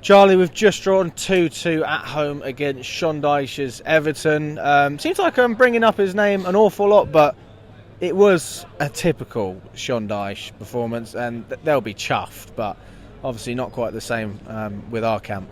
Charlie, we've just drawn 2-2 at home against Sean Dyche's Everton. Seems like I'm bringing up his name an awful lot, but it was a typical Sean Dyche performance, and they'll be chuffed, but obviously not quite the same with our camp.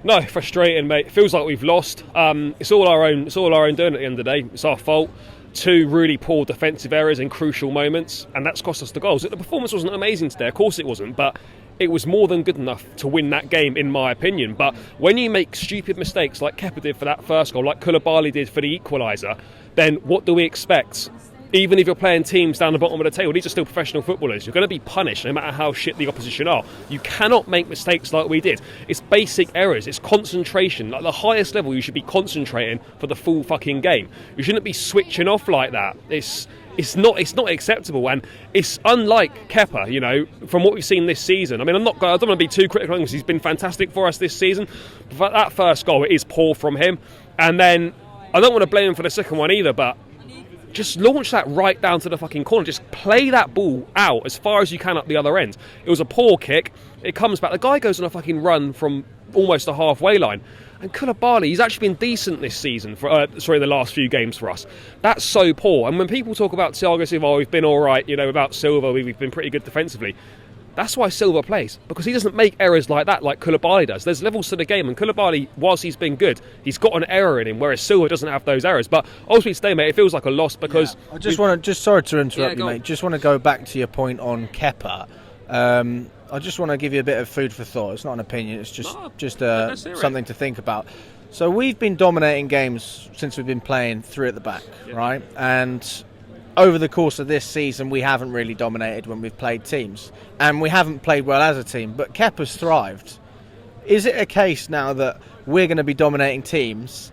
No, frustrating, mate. It feels like we've lost. It's all our own. It's all our own doing at the end of the day. It's our fault. 2 really poor defensive errors in crucial moments, and that's cost us the goals. The performance wasn't amazing today. Of course it wasn't, but it was more than good enough to win that game, in my opinion. But when you make stupid mistakes like Kepa did for that first goal, like Koulibaly did for the equaliser, then what do we expect? Even if you're playing teams down the bottom of the table, these are still professional footballers. You're going to be punished no matter how shit the opposition are. You cannot make mistakes like we did. It's basic errors. It's concentration. Like the highest level, you should be concentrating for the full fucking game. You shouldn't be switching off like that. It's not acceptable, and it's unlike Kepa, you know, from what we've seen this season. I mean, I don't want to be too critical because he's been fantastic for us this season. But that first goal, it is poor from him. And then I don't want to blame him for the second one either, but just launch that right down to the fucking corner. Just play that ball out as far as you can up the other end. It was a poor kick. It comes back. The guy goes on a fucking run from almost the halfway line. And Koulibaly, he's actually been decent this season, the last few games for us. That's so poor. And when people talk about Thiago Silva, we've been all right, you know, without Silva, we've been pretty good defensively. That's why Silva plays, because he doesn't make errors like that like Koulibaly does. There's levels to the game, and Koulibaly, whilst he's been good, he's got an error in him, whereas Silva doesn't have those errors. But ultimately today, mate, it feels like a loss because... Yeah. Sorry to interrupt you, mate. Just want to go back to your point on Kepa. I just want to give you a bit of food for thought. It's not an opinion, it's just something to think about. So we've been dominating games since we've been playing 3 at the back, right? And over the course of this season, we haven't really dominated when we've played teams. And we haven't played well as a team, but Kepa's thrived. Is it a case now that we're going to be dominating teams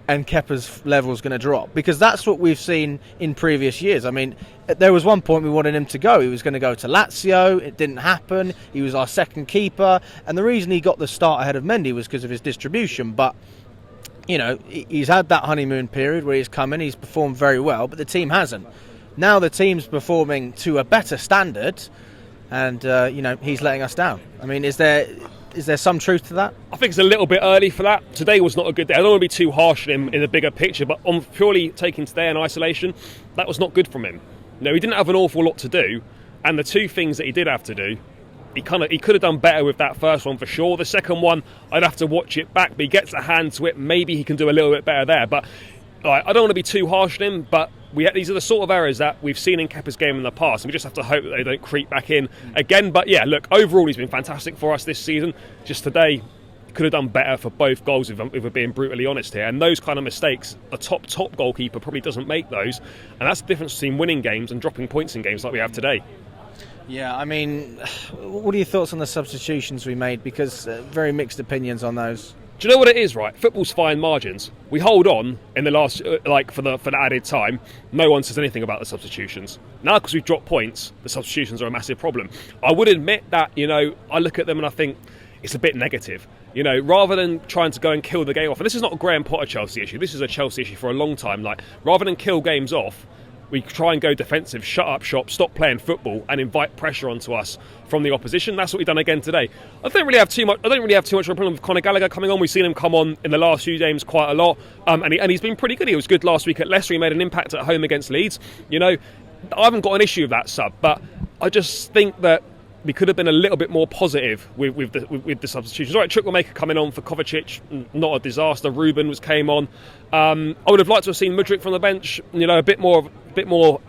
and Kepa's level is going to drop? Because that's what we've seen in previous years. I mean, there was one point we wanted him to go. He was going to go to Lazio. It didn't happen. He was our second keeper. And the reason he got the start ahead of Mendy was because of his distribution. But, you know, he's had that honeymoon period where he's come in, he's performed very well, but the team hasn't. Now the team's performing to a better standard, and, you know, he's letting us down. I mean, is there some truth to that? I think it's a little bit early for that. Today was not a good day. I don't want to be too harsh on him in the bigger picture, but on purely taking today in isolation, that was not good from him. No, he didn't have an awful lot to do, and the 2 things that he did have to do, he could have done better with that first one for sure. The second one, I'd have to watch it back, but he gets a hand to it. Maybe he can do a little bit better there, but I don't want to be too harsh on him, but these are the sort of errors that we've seen in Kepa's game in the past, and we just have to hope that they don't creep back in again. But yeah, look, overall he's been fantastic for us this season. Just today, could have done better for both goals if we're being brutally honest here. And those kind of mistakes, a top goalkeeper probably doesn't make those, and that's the difference between winning games and dropping points in games like we have today. Yeah, I mean, what are your thoughts on the substitutions we made? Because very mixed opinions on those. Do you know what it is, right? Football's fine margins. We hold on in the last, for the added time. No one says anything about the substitutions. Now, because we've dropped points, the substitutions are a massive problem. I would admit that, you know, I look at them and I think it's a bit negative. You know, rather than trying to go and kill the game off, and this is not a Graham Potter Chelsea issue, this is a Chelsea issue for a long time. Like, rather than kill games off, we try and go defensive, shut up shop, stop playing football, and invite pressure onto us from the opposition. That's what we've done again today. I don't really have too much of a problem with Conor Gallagher coming on. We've seen him come on in the last few games quite a lot, and he's been pretty good. He was good last week at Leicester. He made an impact at home against Leeds. You know, I haven't got an issue with that sub, but I just think that we could have been a little bit more positive with the substitutions. All right, Chukwuemeka coming on for Kovacic, not a disaster. Ruben came on. I would have liked to have seen Mudryk from the bench. You know, a bit more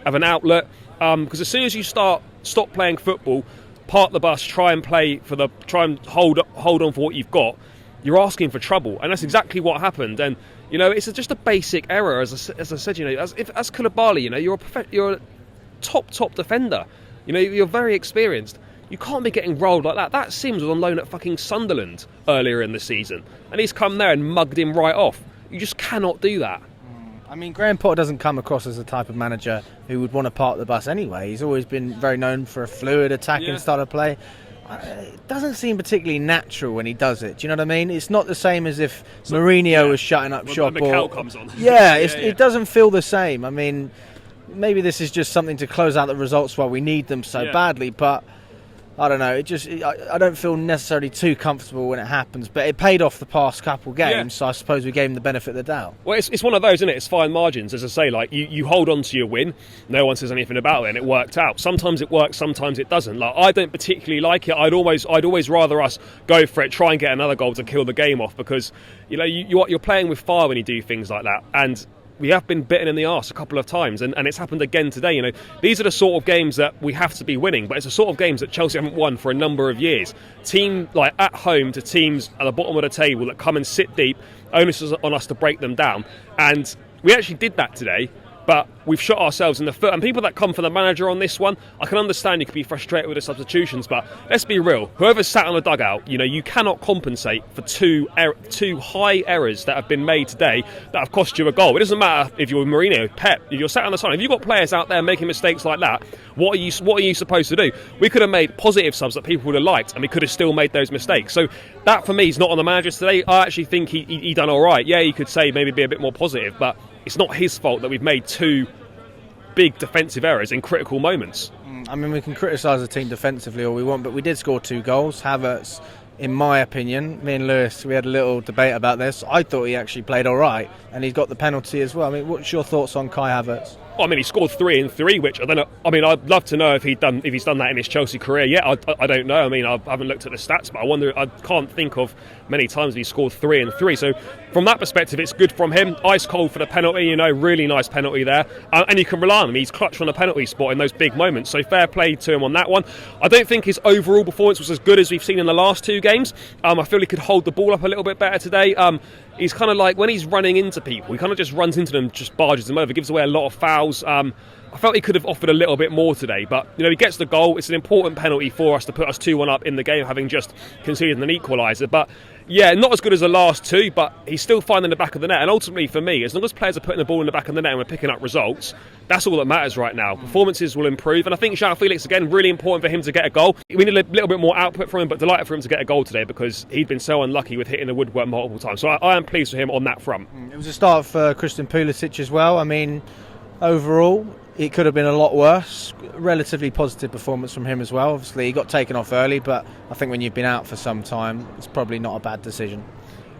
of an outlet. Because as soon as you stop playing football, park the bus, try and hold on for what you've got, you're asking for trouble, and that's exactly what happened. And you know, it's just a basic error, as I said. You know, as Koulibaly, you know, you're a top defender. You know, you're very experienced. You can't be getting rolled like that. That Sims was on loan at fucking Sunderland earlier in the season, and he's come there and mugged him right off. You just cannot do that. I mean, Graham Potter doesn't come across as the type of manager who would want to park the bus anyway. He's always been very known for a fluid attacking style of play. It doesn't seem particularly natural when he does it. Do you know what I mean? It's not the same as if Mourinho was shutting up shop. When Mikel comes on. It doesn't feel the same. I mean, maybe this is just something to close out the results while we need them so badly, but I don't know. I don't feel necessarily too comfortable when it happens, but it paid off the past couple games, so I suppose we gave him the benefit of the doubt. Well, it's one of those, isn't it? It's fine margins, as I say. Like you hold on to your win, no one says anything about it, and it worked out. Sometimes it works, sometimes it doesn't. Like I don't particularly like it. I'd always rather us go for it, try and get another goal to kill the game off, because you're playing with fire when you do things like that, and we have been bitten in the arse a couple of times, and it's happened again today. These are the sort of games that we have to be winning, but it's the sort of games that Chelsea haven't won for a number of years. Team like at home to teams at the bottom of the table that come and sit deep, onus is on us to break them down, and we actually did that today. But we've shot ourselves in the foot. And people that come for the manager on this one, I can understand you could be frustrated with the substitutions, but let's be real. Whoever's sat on the dugout, you cannot compensate for two high errors that have been made today that have cost you a goal. It doesn't matter if you're Mourinho, Pep, if you're sat on the side. If you've got players out there making mistakes like that, what are you supposed to do? We could have made positive subs that people would have liked, and we could have still made those mistakes. So that for me is not on the manager today. I actually think he done all right. Yeah, you could say maybe be a bit more positive, but it's not his fault that we've made two big defensive errors in critical moments. I mean, we can criticise the team defensively all we want, but we did score 2 goals. Havertz, in my opinion, me and Lewis, we had a little debate about this. I thought he actually played all right, and he's got the penalty as well. I mean, what's your thoughts on Kai Havertz? Well, I mean, he scored 3 in 3, which I don't know. I mean, I'd love to know if he's done that in his Chelsea career yet. I don't know. I mean, I haven't looked at the stats, but I wonder. I can't think of many times he scored 3 in 3. So from that perspective, it's good from him. Ice cold for the penalty, really nice penalty there, and you can rely on him. He's clutch on the penalty spot in those big moments. So fair play to him on that one. I don't think his overall performance was as good as we've seen in the last 2 games. I feel he could hold the ball up a little bit better today. He's kind of like when he's running into people, he kind of just runs into them, just barges them over, gives away a lot of fouls. I felt he could have offered a little bit more today, but he gets the goal. It's an important penalty for us to put us 2-1 up in the game, having just conceded an equaliser. But yeah, not as good as the last 2, but he's still finding the back of the net. And ultimately for me, as long as players are putting the ball in the back of the net and we're picking up results, that's all that matters right now. Performances will improve, and I think João Felix, again, really important for him to get a goal. We need a little bit more output from him, but delighted for him to get a goal today because he'd been so unlucky with hitting the woodwork multiple times. So I am pleased with him on that front. It was a start for Christian Pulisic as well. I mean, overall, it could have been a lot worse. Relatively positive performance from him as well. Obviously, he got taken off early, but I think when you've been out for some time, it's probably not a bad decision.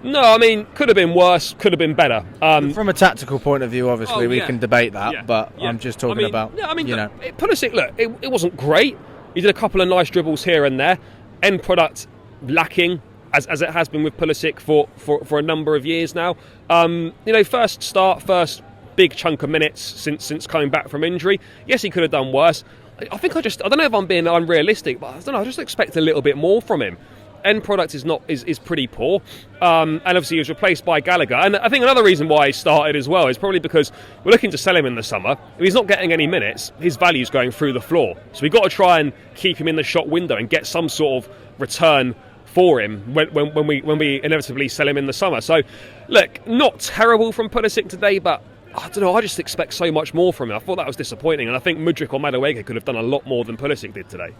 No, I mean, could have been worse, could have been better. From a tactical point of view, obviously, we can debate that, but I'm just talking about, Pulisic, look, it wasn't great. He did a couple of nice dribbles here and there. End product lacking, as it has been with Pulisic for a number of years now. First big chunk of minutes since coming back from injury. Yes, he could have done worse. I don't know if I'm being unrealistic, but I don't know. I just expect a little bit more from him. End product is pretty poor, and obviously he was replaced by Gallagher. And I think another reason why he started as well is probably because we're looking to sell him in the summer. If he's not getting any minutes, his value's going through the floor. So we've got to try and keep him in the shop window and get some sort of return for him when we inevitably sell him in the summer. So look, not terrible from Pulisic today, but I don't know, I just expect so much more from him. I thought that was disappointing, and I think Mudryk or Madueke could have done a lot more than Pulisic did today.